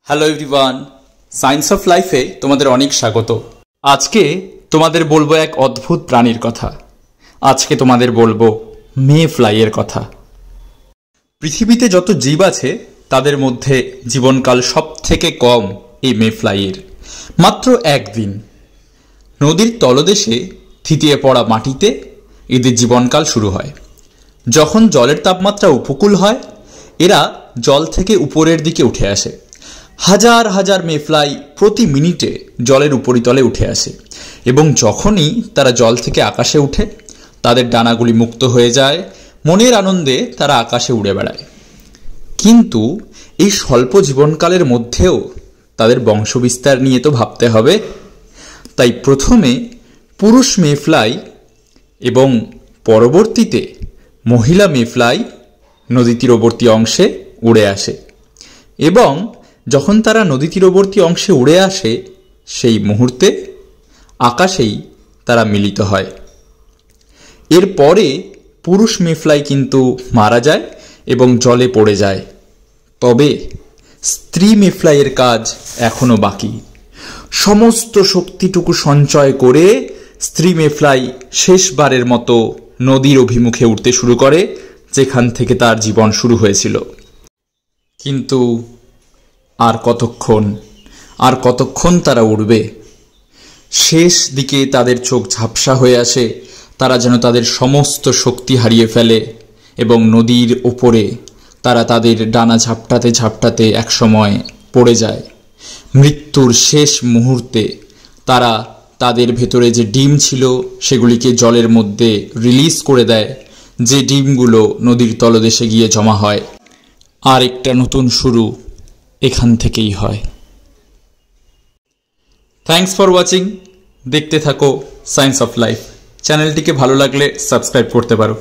Hello everyone, science of লাইফে তোমাদের অনেক স্বাগত। আজকে তোমাদের বলবো এক অদ্ভুত প্রাণীর কথা। আজকে তোমাদের বলবো মে ফ্লাইয়ের কথা। পৃথিবীতে যত জীব আছে তাদের মধ্যে জীবনকাল সব থেকে কম এই মে ফ্লাইয়ের, মাত্র একদিন। নদীর তলদেশে থিতিয়ে পড়া মাটিতে এদের জীবনকাল শুরু হয়। যখন জলের তাপমাত্রা উপকূল হয়, এরা জল থেকে উপরের দিকে উঠে আসে। হাজার হাজার মেফ্লাই প্রতি মিনিটে জলের উপরিতলে উঠে আসে এবং যখনই তারা জল থেকে আকাশে উঠে, তাদের ডানাগুলি মুক্ত হয়ে যায়। মনের আনন্দে তারা আকাশে উড়ে বেড়ায়। কিন্তু এই স্বল্প জীবনকালের মধ্যেও তাদের বংশবিস্তার নিয়ে তো ভাবতে হবে। তাই প্রথমে পুরুষ মেফ্লাই এবং পরবর্তীতে মহিলা মেফ্লাই নদী তীরবর্তী অংশে উড়ে আসে এবং যখন তারা নদী তীরবর্তী অংশে উড়ে আসে, সেই মুহূর্তে আকাশেই তারা মিলিত হয়। এরপরে পুরুষ মেফ্লাই কিন্তু মারা যায় এবং জলে পড়ে যায়। তবে স্ত্রী মেফ্লাইয়ের কাজ এখনো বাকি। সমস্ত শক্তিটুকু সঞ্চয় করে স্ত্রী মেফ্লাই শেষবারের মতো নদীর অভিমুখে উঠতে শুরু করে, যেখান থেকে তার জীবন শুরু হয়েছিল। কিন্তু আর কতক্ষণ তারা উড়বে? শেষ দিকে তাদের চোখ ঝাপসা হয়ে আসে। তারা যেন তাদের সমস্ত শক্তি হারিয়ে ফেলে এবং নদীর ওপরে তারা তাদের ডানা ঝাপটাতে ঝাপটাতে একসময় পড়ে যায়। মৃত্যুর শেষ মুহূর্তে তারা তাদের ভেতরে যে ডিম ছিল সেগুলিকে জলের মধ্যে রিলিজ করে দেয়, যে ডিমগুলো নদীর তলদেশে গিয়ে জমা হয়। আর একটা নতুন শুরু এখান থেকেই হয়। Thanks for watching. দেখতে থাকো সায়েন্স অফ লাইফ। চ্যানেলটিকে ভালো লাগলে সাবস্ক্রাইব করতে পারো।